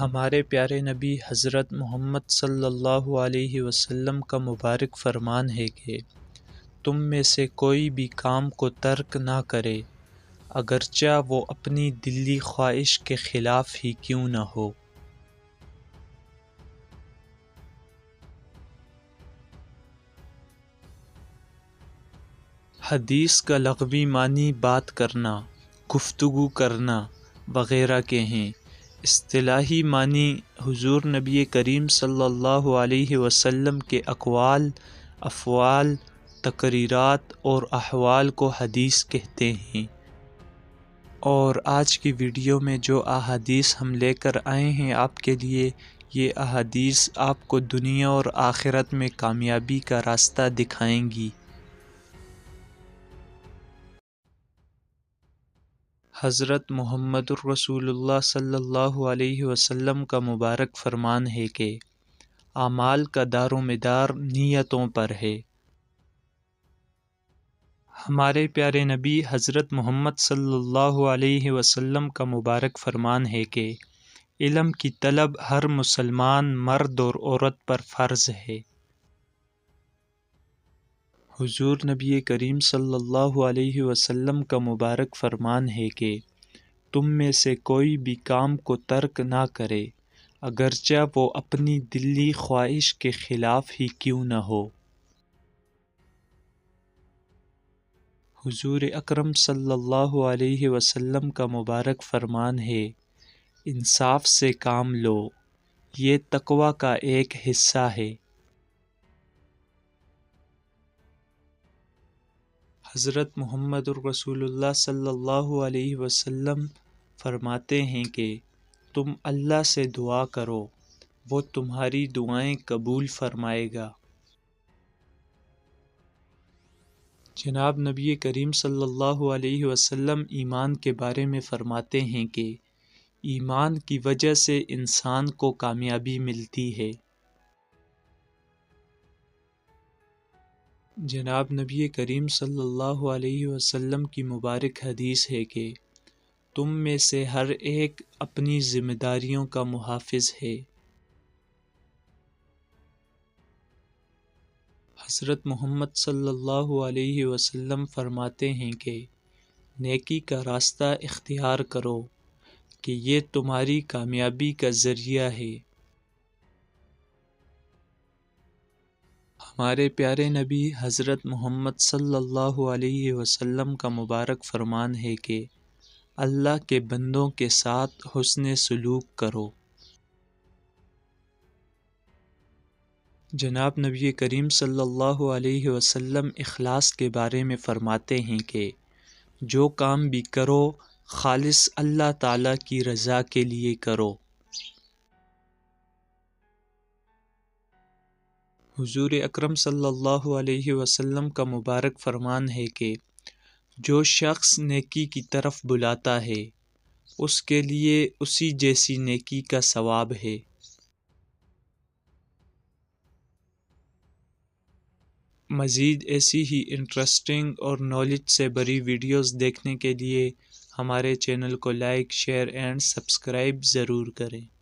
ہمارے پیارے نبی حضرت محمد صلی اللہ علیہ وسلم کا مبارک فرمان ہے کہ تم میں سے کوئی بھی کام کو ترک نہ کرے اگرچہ وہ اپنی دلی خواہش کے خلاف ہی کیوں نہ ہو۔ حدیث کا لغوی معنی بات کرنا، گفتگو کرنا وغیرہ کے ہیں۔ اصطلاحی معنی حضور نبی کریم صلی اللہ علیہ وسلم کے اقوال، افعال، تقریرات اور احوال کو حدیث کہتے ہیں۔ اور آج کی ویڈیو میں جو احادیث ہم لے کر آئے ہیں آپ کے لیے، یہ احادیث آپ کو دنیا اور آخرت میں کامیابی کا راستہ دکھائیں گی۔ حضرت محمد الرسول اللہ صلی اللہ علیہ وسلم کا مبارک فرمان ہے کہ اعمال کا دار و مدار نیتوں پر ہے۔ ہمارے پیارے نبی حضرت محمد صلی اللہ علیہ وسلم کا مبارک فرمان ہے کہ علم کی طلب ہر مسلمان مرد اور عورت پر فرض ہے۔ حضور نبی کریم صلی اللہ علیہ وسلم کا مبارک فرمان ہے کہ تم میں سے کوئی بھی کام کو ترک نہ کرے اگرچہ وہ اپنی دلی خواہش کے خلاف ہی کیوں نہ ہو۔ حضور اکرم صلی اللہ علیہ وسلم کا مبارک فرمان ہے، انصاف سے کام لو، یہ تقوی کا ایک حصہ ہے۔ حضرت محمد الرسول اللہ صلی اللہ علیہ وسلم فرماتے ہیں کہ تم اللہ سے دعا کرو، وہ تمہاری دعائیں قبول فرمائے گا۔ جناب نبی کریم صلی اللہ علیہ وسلم ایمان کے بارے میں فرماتے ہیں کہ ایمان کی وجہ سے انسان کو کامیابی ملتی ہے۔ جناب نبی کریم صلی اللہ علیہ وسلم کی مبارک حدیث ہے کہ تم میں سے ہر ایک اپنی ذمہ داریوں کا محافظ ہے۔ حضرت محمد صلی اللہ علیہ وسلم فرماتے ہیں کہ نیکی کا راستہ اختیار کرو کہ یہ تمہاری کامیابی کا ذریعہ ہے۔ ہمارے پیارے نبی حضرت محمد صلی اللہ علیہ وسلم کا مبارک فرمان ہے کہ اللہ کے بندوں کے ساتھ حسن سلوک کرو۔ جناب نبی کریم صلی اللہ علیہ وسلم اخلاص کے بارے میں فرماتے ہیں کہ جو کام بھی کرو خالص اللہ تعالیٰ کی رضا کے لیے کرو۔ حضور اکرم صلی اللہ علیہ وسلم کا مبارک فرمان ہے کہ جو شخص نیکی کی طرف بلاتا ہے اس کے لیے اسی جیسی نیکی کا ثواب ہے۔ مزید ایسی ہی انٹرسٹنگ اور نالج سے بھری ویڈیوز دیکھنے کے لیے ہمارے چینل کو لائک، شیئر اینڈ سبسکرائب ضرور کریں۔